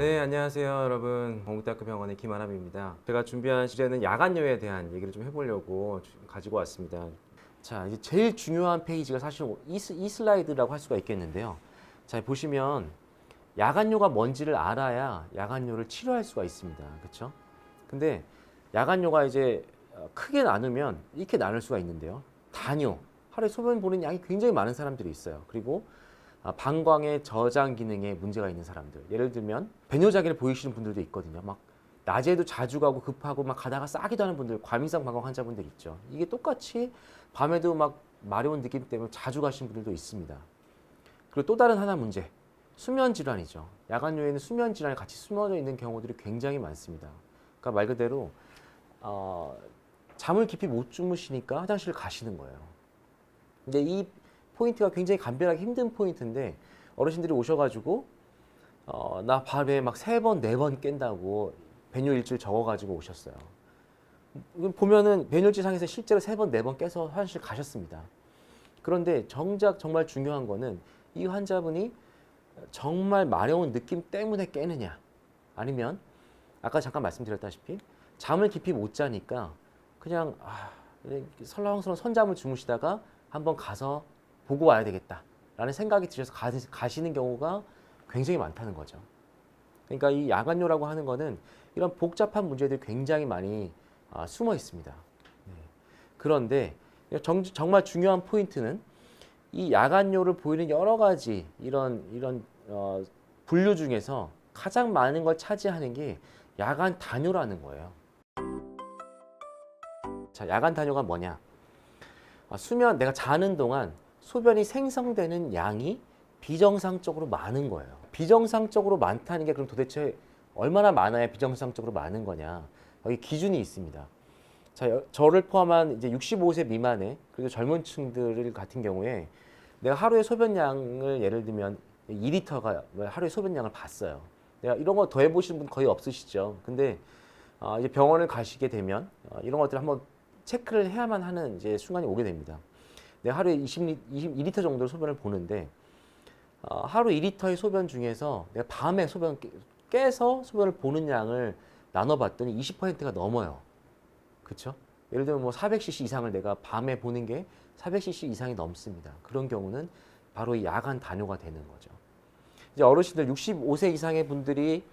네, 안녕하세요, 여러분. 건국대학교 병원의 김아람입니다. 제가 준비한 주제는 야간요에 대한 얘기를 좀 해보려고 가지고 왔습니다. 자, 이제 제일 중요한 페이지가 사실 이 슬라이드라고 할 수가 있겠는데요. 자, 보시면 야간요가 뭔지를 알아야 야간요를 치료할 수가 있습니다. 그렇죠? 근데 야간요가 이제 크게 나누면 이렇게 나눌 수가 있는데요. 단요, 하루에 소변 보는 양이 굉장히 많은 사람들이 있어요. 그리고 방광의 저장 기능에 문제가 있는 사람들, 예를 들면 배뇨자기를 보이시는 분들도 있거든요. 막 낮에도 자주 가고 급하고 막 가다가 싸기도 하는 분들, 과민성 방광 환자분들 있죠. 이게 똑같이 밤에도 막 마려운 느낌 때문에 자주 가시는 분들도 있습니다. 그리고 또 다른 하나 문제, 수면 질환이죠. 야간요에는 수면 질환이 같이 숨어져 있는 경우들이 굉장히 많습니다. 그러니까 말 그대로 잠을 깊이 못 주무시니까 화장실을 가시는 거예요. 근데 이 포인트가 굉장히 감별하기 힘든 포인트인데, 어르신들이 오셔가지고 나 밤에 막 3번, 4번 깬다고 배뇨 일지를 적어가지고 오셨어요. 보면은 배뇨일지상에서 실제로 3번, 4번 깨서 화장실 가셨습니다. 그런데 정작 정말 중요한 거는 이 환자분이 정말 마려운 느낌 때문에 깨느냐, 아니면 아까 잠깐 말씀드렸다시피 잠을 깊이 못 자니까 그냥 설렁설렁 선잠을 주무시다가 한번 가서 보고 와야 되겠다라는 생각이 드셔서 가시는 경우가 굉장히 많다는 거죠. 그러니까 이 야간요라고 하는 거는 이런 복잡한 문제들이 굉장히 많이 숨어 있습니다. 네. 그런데 정말 중요한 포인트는 이 야간요를 보이는 여러 가지 이런 분류 중에서 가장 많은 걸 차지하는 게 야간 단요라는 거예요. 자, 야간 단요가 뭐냐? 수면, 내가 자는 동안 소변이 생성되는 양이 비정상적으로 많은 거예요. 비정상적으로 많다는 게 그럼 도대체 얼마나 많아야 비정상적으로 많은 거냐? 여기 기준이 있습니다. 자, 저를 포함한 이제 65세 미만의 그리고 젊은 층들 같은 경우에 내가 하루에 소변량을 예를 들면 2리터가 하루에 소변량을 봤어요. 내가 이런 거 더 해보시는 분 거의 없으시죠. 근데 이제 병원을 가시게 되면 이런 것들을 한번 체크를 해야만 하는 이제 순간이 오게 됩니다. 내가 하루에 22리터 정도의 소변을 보는데 하루 2리터의 소변 중에서 내가 밤에 깨서 소변을 보는 양을 나눠봤더니 20%가 넘어요. 그렇죠? 예를 들면 뭐 400cc 이상을 내가 밤에 보는 게 400cc 이상이 넘습니다. 그런 경우는 바로 이 야간 단요가 되는 거죠. 이제 어르신들 65세 이상의 분들이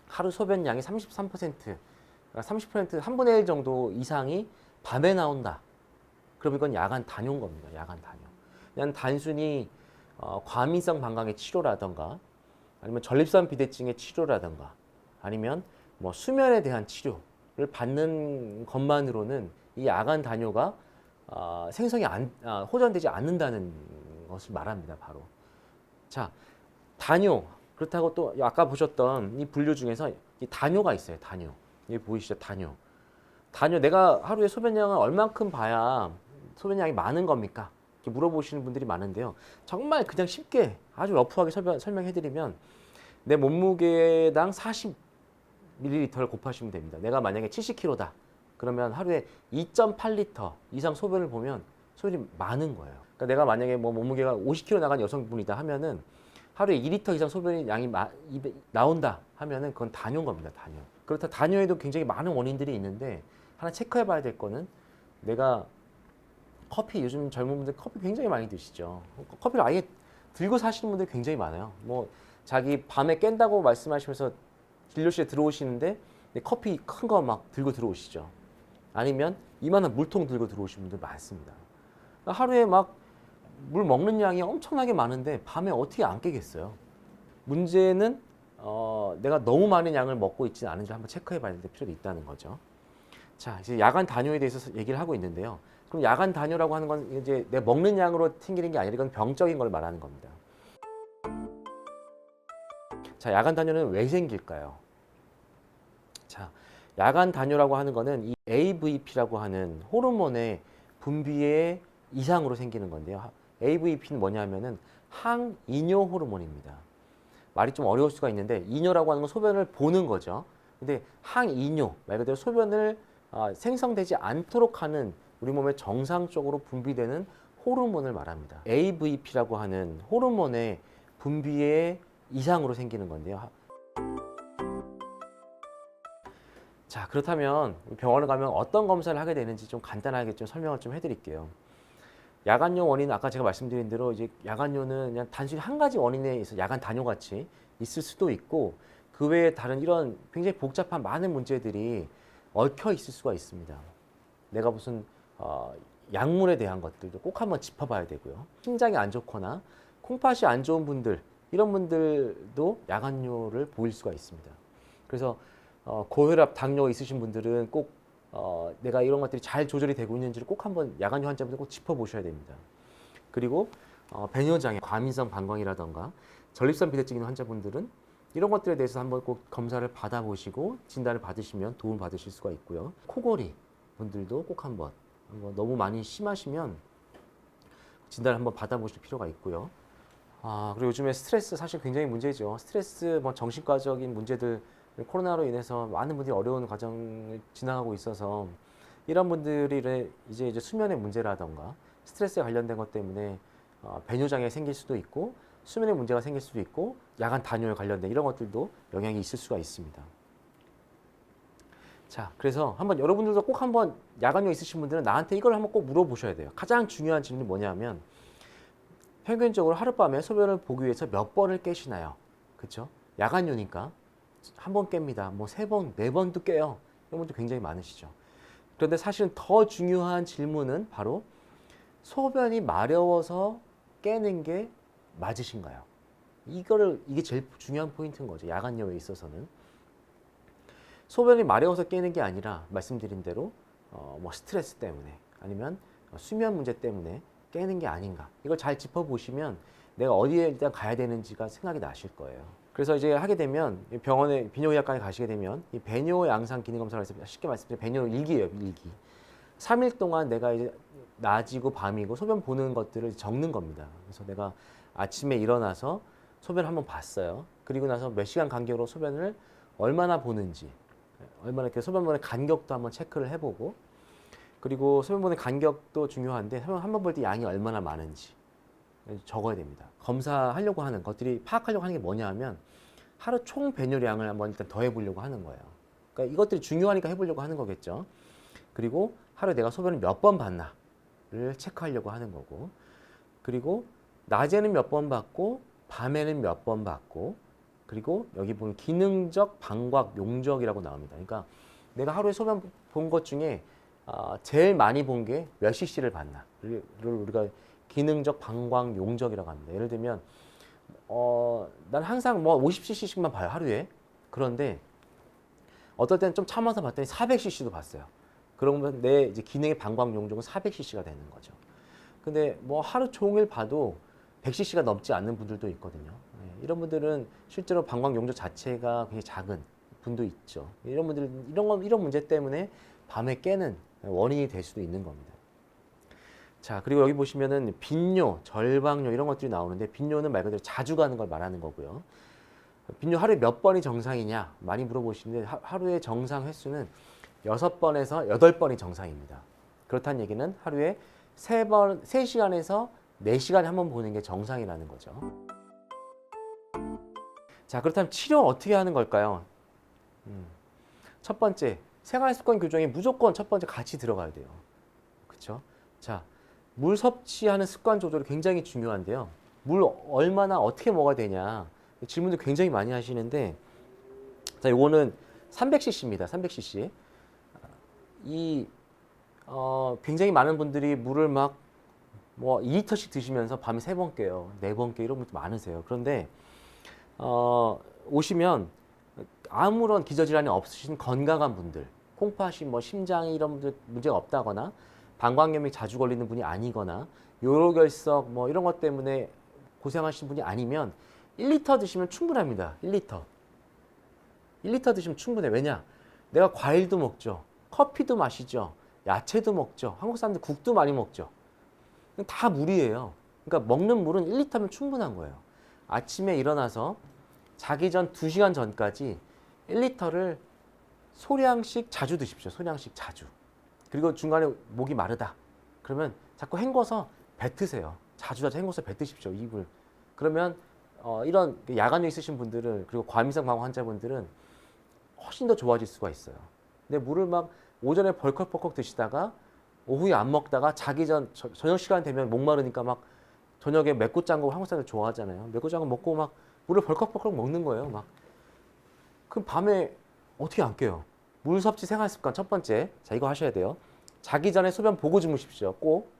하루 소변량이 33%, 그러니까 30%, 3분의 1 정도 이상이 밤에 나온다. 그럼 이건 야간 단요인 겁니다. 야간 단요. 그냥 단순히 과민성 방광의 치료라던가, 아니면 전립선 비대증의 치료라던가, 아니면 뭐 수면에 대한 치료를 받는 것만으로는 이 야간 단요가 호전되지 않는다는 것을 말합니다. 바로. 자, 단요. 그렇다고 또 아까 보셨던 이 분류 중에서 이 단요가 있어요. 단요. 여기 보이시죠? 단요. 단요, 내가 하루에 소변량을 얼만큼 봐야 소변량이 많은 겁니까? 이렇게 물어보시는 분들이 많은데요. 정말 그냥 쉽게 아주 러프하게 설명해드리면 내 몸무게당 40ml를 곱하시면 됩니다. 내가 만약에 70kg다. 그러면 하루에 2.8리터 이상 소변을 보면 소변이 많은 거예요. 그러니까 내가 만약에 뭐 몸무게가 50kg 나간 여성분이다 하면은 하루에 2리터 이상 소변이 양이 나온다 하면은 그건 단요인 겁니다. 단요. 그렇다 단요에도 굉장히 많은 원인들이 있는데 하나 체크해 봐야 될 거는, 내가 커피, 요즘 젊은 분들 커피 굉장히 많이 드시죠. 커피를 아예 들고 사시는 분들이 굉장히 많아요. 뭐 자기 밤에 깬다고 말씀하시면서 진료실에 들어오시는데 커피 큰 거 막 들고 들어오시죠. 아니면 이만한 물통 들고 들어오시는 분들 많습니다. 하루에 막 물 먹는 양이 엄청나게 많은데 밤에 어떻게 안 깨겠어요? 문제는 내가 너무 많은 양을 먹고 있지는 않은지 한번 체크해 봐야 될 필요도 있다는 거죠. 자, 이제 야간 단요에 대해서 얘기를 하고 있는데요. 그럼 야간 단요라고 하는 건 이제 내 먹는 양으로 튕기는 게 아니라 이건 병적인 걸 말하는 겁니다. 자, 야간 단요는 왜 생길까요? 자, 야간 단요라고 하는 거는 이 AVP라고 하는 호르몬의 분비의 이상으로 생기는 건데요. AVP는 뭐냐면은 항이뇨 호르몬입니다. 말이 좀 어려울 수가 있는데, 이뇨라고 하는 건 소변을 보는 거죠. 근데 항이뇨, 말 그대로 소변을 생성되지 않도록 하는 우리 몸에 정상적으로 분비되는 호르몬을 말합니다. AVP라고 하는 호르몬의 분비의 이상으로 생기는 건데요. 자, 그렇다면 병원을 가면 어떤 검사를 하게 되는지 좀 간단하게 좀 설명을 좀 해드릴게요. 야간요 원인은 아까 제가 말씀드린 대로 이제 야간요는 그냥 단순히 한 가지 원인에 있어 야간 단요 같이 있을 수도 있고 그 외에 다른 이런 굉장히 복잡한 많은 문제들이 얽혀 있을 수가 있습니다. 내가 무슨 약물에 대한 것들도 꼭 한번 짚어봐야 되고요. 심장이 안 좋거나 콩팥이 안 좋은 분들 이런 분들도 야간요를 보일 수가 있습니다. 그래서 고혈압, 당뇨 있으신 분들은 꼭 내가 이런 것들이 잘 조절이 되고 있는지를 꼭 한번 야간요 환자분들 꼭 짚어보셔야 됩니다. 그리고 배뇨장애, 과민성 방광이라던가 전립선 비대증 있는 환자분들은 이런 것들에 대해서 한번 꼭 검사를 받아보시고 진단을 받으시면 도움 받으실 수가 있고요. 코골이 분들도 꼭 한번 너무 많이 심하시면 진단을 한번 받아보실 필요가 있고요. 그리고 요즘에 스트레스 사실 굉장히 문제죠. 스트레스, 뭐 정신과적인 문제들 코로나로 인해서 많은 분들이 어려운 과정을 지나가고 있어서 이런 분들이 이제 수면의 문제라던가 스트레스에 관련된 것 때문에 배뇨장애 생길 수도 있고 수면의 문제가 생길 수도 있고 야간 단뇨에 관련된 이런 것들도 영향이 있을 수가 있습니다. 자, 그래서 한번 여러분들도 꼭 한번 야간요 있으신 분들은 나한테 이걸 한번 꼭 물어보셔야 돼요. 가장 중요한 질문이 뭐냐면 평균적으로 하룻밤에 소변을 보기 위해서 몇 번을 깨시나요? 그렇죠? 야간요니까 한 번 깹니다. 뭐 3번, 4번도 깨요. 이런 분들 굉장히 많으시죠. 그런데 사실은 더 중요한 질문은 바로 소변이 마려워서 깨는 게 맞으신가요? 이게 제일 중요한 포인트인 거죠. 야간요에 있어서는. 소변이 마려워서 깨는 게 아니라 말씀드린 대로 뭐 스트레스 때문에 아니면 수면 문제 때문에 깨는 게 아닌가. 이걸 잘 짚어보시면 내가 어디에 일단 가야 되는지가 생각이 나실 거예요. 그래서 이제 하게 되면 병원에 비뇨의학과에 가시게 되면 이 배뇨 양상 기능 검사를 해서 쉽게 말씀드리면 배뇨 일기예요, 일기. 3일 동안 내가 이제 낮이고 밤이고 소변 보는 것들을 적는 겁니다. 그래서 내가 아침에 일어나서 소변을 한번 봤어요. 그리고 나서 몇 시간 간격으로 소변을 얼마나 보는지, 얼마나 이렇게 소변 보는 간격도 한번 체크를 해보고, 그리고 소변 보는 간격도 중요한데 소변 한번 볼 때 양이 얼마나 많은지 적어야 됩니다. 검사하려고 하는 것들이 파악하려고 하는 게 뭐냐 하면 하루 총 배뇨량을 한번 일단 더 해보려고 하는 거예요. 그러니까 이것들이 중요하니까 해보려고 하는 거겠죠. 그리고 하루에 내가 소변을 몇 번 봤나를 체크하려고 하는 거고, 그리고 낮에는 몇 번 봤고 밤에는 몇 번 봤고, 그리고 여기 보면 기능적 방광 용적이라고 나옵니다. 그러니까 내가 하루에 소변 본 것 중에 제일 많이 본 게 몇 cc를 봤나를 우리가 기능적 방광 용적이라고 합니다. 예를 들면 난 항상 뭐 50cc씩만 봐요, 하루에. 그런데 어떨 때는 좀 참아서 봤더니 400cc도 봤어요. 그러면 내 이제 기능의 방광 용적은 400cc가 되는 거죠. 근데 뭐 하루 종일 봐도 100cc가 넘지 않는 분들도 있거든요. 이런 분들은 실제로 방광 용적 자체가 굉장히 작은 분도 있죠. 이런 분들은 이런 문제 때문에 밤에 깨는 원인이 될 수도 있는 겁니다. 자, 그리고 여기 보시면은 빈뇨, 절방뇨 이런 것들이 나오는데 빈뇨는 말 그대로 자주 가는 걸 말하는 거고요. 빈뇨 하루에 몇 번이 정상이냐 많이 물어보시는데 하루에 정상 횟수는 6번에서 8번이 정상입니다. 그렇다는 얘기는 하루에 3시간에서 4시간에 한 번 보는 게 정상이라는 거죠. 자, 그렇다면 치료 어떻게 하는 걸까요? 첫 번째, 생활습관 교정에 무조건 첫 번째 같이 들어가야 돼요. 그렇죠? 자, 물 섭취하는 습관 조절이 굉장히 중요한데요. 물 얼마나 어떻게 먹어야 되냐 질문도 굉장히 많이 하시는데, 자, 요거는 300cc입니다. 300cc. 굉장히 많은 분들이 물을 막 뭐 2리터씩 드시면서 밤에 3번 깨요, 4번 깨 이런 분들 많으세요. 그런데 오시면 아무런 기저질환이 없으신 건강한 분들, 콩팥이 뭐 심장이 이런 분들 문제가 없다거나 방광염이 자주 걸리는 분이 아니거나 요로결석 뭐 이런 것 때문에 고생하시는 분이 아니면 1리터 드시면 충분합니다. 1리터. 1리터 드시면 충분해. 왜냐? 내가 과일도 먹죠. 커피도 마시죠. 야채도 먹죠. 한국 사람들 국도 많이 먹죠. 다 물이에요. 그러니까 먹는 물은 1리터면 충분한 거예요. 아침에 일어나서 자기 전 2시간 전까지 1리터를 소량씩 자주 드십시오. 소량씩 자주. 그리고 중간에 목이 마르다. 그러면 자꾸 헹궈서 뱉으세요. 자주 헹궈서 뱉으십시오. 입을. 그러면 이런 야간에 있으신 분들은, 그리고 과민성 방광 환자분들은 훨씬 더 좋아질 수가 있어요. 근데 물을 막 오전에 벌컥벌컥 드시다가 오후에 안 먹다가 자기 전 저녁 시간 되면 목마르니까 막 저녁에 맵고 짠 거 한국 사람들 좋아하잖아요. 맵고 짠 거 먹고 막 물을 벌컥벌컥 먹는 거예요. 막. 그럼 밤에 어떻게 안 깨요? 물 섭취 생활 습관 첫 번째. 자, 이거 하셔야 돼요. 자기 전에 소변 보고 주무십시오. 꼭.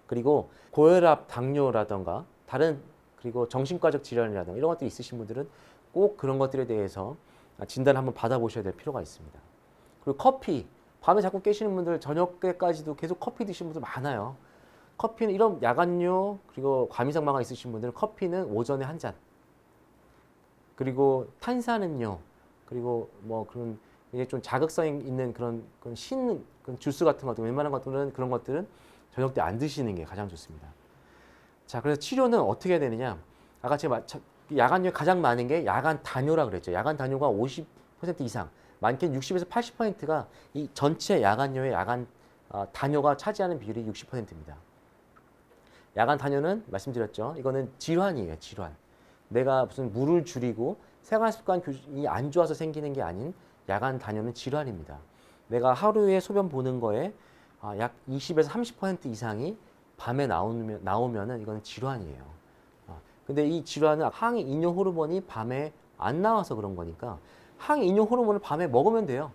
그리고 고혈압, 당뇨라던가 다른 그리고 정신과적 질환이라든가 이런 것들이 있으신 분들은 꼭 그런 것들에 대해서 진단을 한번 받아보셔야 될 필요가 있습니다. 그리고 커피. 밤에 자꾸 깨시는 분들 저녁 때까지도 계속 커피 드시는 분들 많아요. 커피는 이런 야간뇨 그리고 과민성마가 있으신 분들은 커피는 오전에 한 잔. 그리고 탄산음료 그리고 뭐 그런 이제 좀 자극성 있는 그런 그런 주스 같은 것들 웬만한 것들은 그런 것들은 저녁 때 안 드시는 게 가장 좋습니다. 자, 그래서 치료는 어떻게 해야 되느냐? 아까 제가 야간뇨에 가장 많은 게 야간 단뇨라 그랬죠. 야간 단뇨가 50% 이상, 많게는 60에서 80%가 이 전체 야간뇨의 단뇨가 차지하는 비율이 60%입니다. 야간 단뇨는 말씀드렸죠. 이거는 질환이에요, 질환. 내가 무슨 물을 줄이고 생활 습관이 안 좋아서 생기는 게 아닌 야간 단뇨는 질환입니다. 내가 하루에 소변 보는 거에 약 20에서 30% 이상이 밤에 나오면은 이건 질환이에요. 근데 이 질환은 항이 인뇨 호르몬이 밤에 안 나와서 그런 거니까 항이 인뇨 호르몬을 밤에 먹으면 돼요.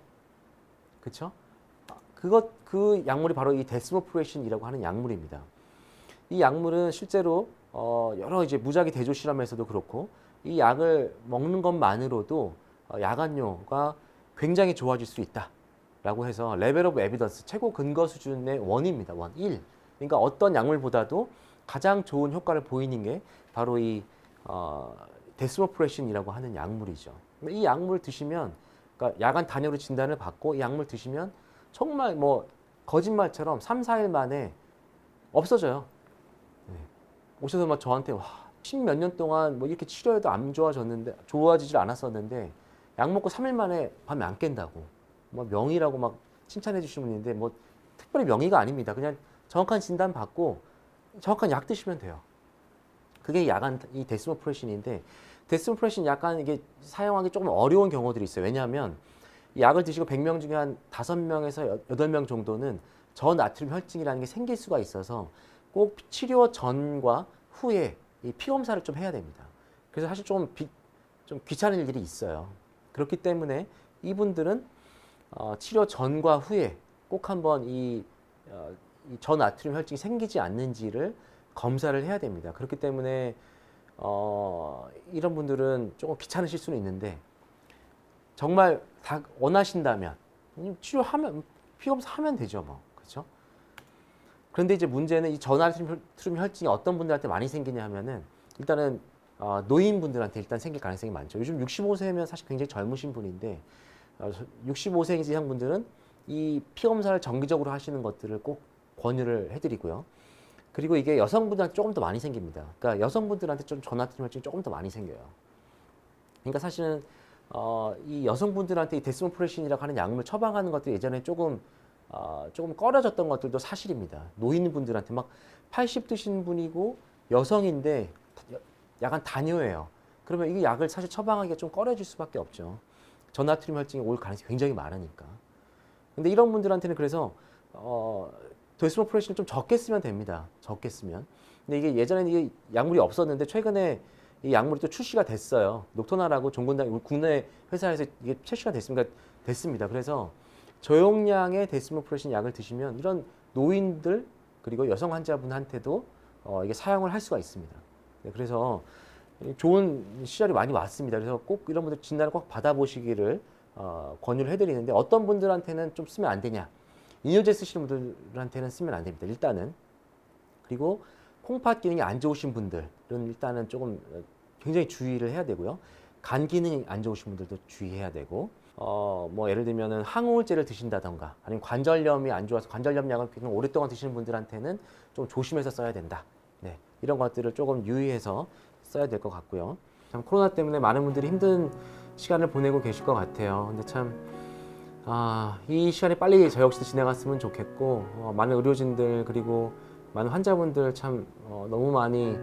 그렇죠? 그 약물이 바로 이 데스모프레신이라고 하는 약물입니다. 이 약물은 실제로 여러 이제 무작위 대조 실험에서도 그렇고 이 약을 먹는 것만으로도 야간뇨가 굉장히 좋아질 수 있다라고 해서 레벨 오브 에비던스 최고 근거 수준의 원입니다. 원 1. 그러니까 어떤 약물보다도 가장 좋은 효과를 보이는 게 바로 이 데스모프레신이라고 하는 약물이죠. 이 약물 드시면 그러니까 야간 단뇨로 진단을 받고 이 약물 드시면 정말 뭐 거짓말처럼 3, 4일 만에 없어져요. 네. 오셔서 막 저한테 와, 10몇 년 동안 뭐 이렇게 치료해도 안 좋아졌는데 좋아지질 않았었는데 약 먹고 3일 만에 밤에 안 깬다고 뭐 명의라고 막 칭찬해 주시는 분인데 뭐 특별히 명의가 아닙니다. 그냥 정확한 진단 받고 정확한 약 드시면 돼요. 그게 야간 이 데스모프레신인데 데스모프레신 약간 이게 사용하기 조금 어려운 경우들이 있어요. 왜냐하면 이 약을 드시고 100명 중에 한 5명에서 8명 정도는 저나트륨 혈증이라는 게 생길 수가 있어서 꼭 치료 전과 후에 이 피검사를 좀 해야 됩니다. 그래서 사실 좀 귀찮은 일들이 있어요. 그렇기 때문에 이분들은 치료 전과 후에 꼭 한번 이 저나트륨 혈증이 생기지 않는지를 검사를 해야 됩니다. 그렇기 때문에 이런 분들은 조금 귀찮으실 수는 있는데 정말 다 원하신다면 치료하면 피검사 하면 되죠, 뭐. 그렇죠? 그런데 이제 문제는 이 저나트륨 혈증이 어떤 분들한테 많이 생기냐 하면은 일단은 노인분들한테 일단 생길 가능성이 많죠. 요즘 65세면 사실 굉장히 젊으신 분인데 65세 이상 분들은 이 피검사를 정기적으로 하시는 것들을 꼭 권유를 해드리고요. 그리고 이게 여성분들한테 조금 더 많이 생깁니다. 그러니까 여성분들한테 좀 저나트륨 혈증이 조금 더 많이 생겨요. 그러니까 사실은 이 여성분들한테 이 데스모프레신이라고 하는 약물 처방하는 것들이 예전에 조금 꺼려졌던 것들도 사실입니다. 노인분들한테 막 80 드신 분이고 여성인데 약간 단뇨예요. 그러면 이 약을 사실 처방하기가 좀 꺼려질 수밖에 없죠. 저나트륨 혈증이 올 가능성이 굉장히 많으니까. 근데 이런 분들한테는 그래서 데스모프레신을 좀 적게 쓰면 됩니다. 적게 쓰면. 근데 이게 예전에는 이게 약물이 없었는데 최근에 이 약물이 또 출시가 됐어요. 녹토나라고 종근당 국내 회사에서 이게 출시가 됐습니다. 그래서 저용량의 데스모프레신 약을 드시면 이런 노인들 그리고 여성 환자분한테도 이게 사용을 할 수가 있습니다. 네, 그래서 좋은 시절이 많이 왔습니다. 그래서 꼭 이런 분들 진단을 꼭 받아보시기를 권유를 해드리는데 어떤 분들한테는 좀 쓰면 안 되냐? 이뇨제 쓰시는 분들한테는 쓰면 안 됩니다. 일단은. 그리고 콩팥 기능이 안 좋으신 분들은 일단은 조금 굉장히 주의를 해야 되고요. 간 기능이 안 좋으신 분들도 주의해야 되고 뭐 예를 들면은 항우울제를 드신다던가 아니면 관절염이 안 좋아서 관절염 약을 굉장히 오랫동안 드시는 분들한테는 좀 조심해서 써야 된다. 네, 이런 것들을 조금 유의해서 써야 될 것 같고요. 참 코로나 때문에 많은 분들이 힘든 시간을 보내고 계실 것 같아요. 근데 참 이 시간이 빨리 저 역시도 지나갔으면 좋겠고 많은 의료진들 그리고 많은 환자분들 참 너무 많이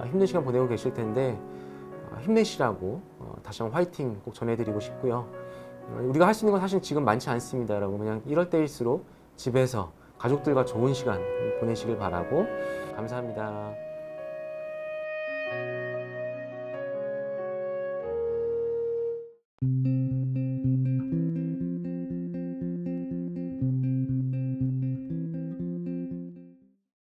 힘든 시간 보내고 계실 텐데 힘내시라고 다시 한번 화이팅 꼭 전해드리고 싶고요. 우리가 할 수 있는 건 사실 지금 많지 않습니다, 여러분. 그냥 이럴 때일수록 집에서 가족들과 좋은 시간 보내시길 바라고 감사합니다.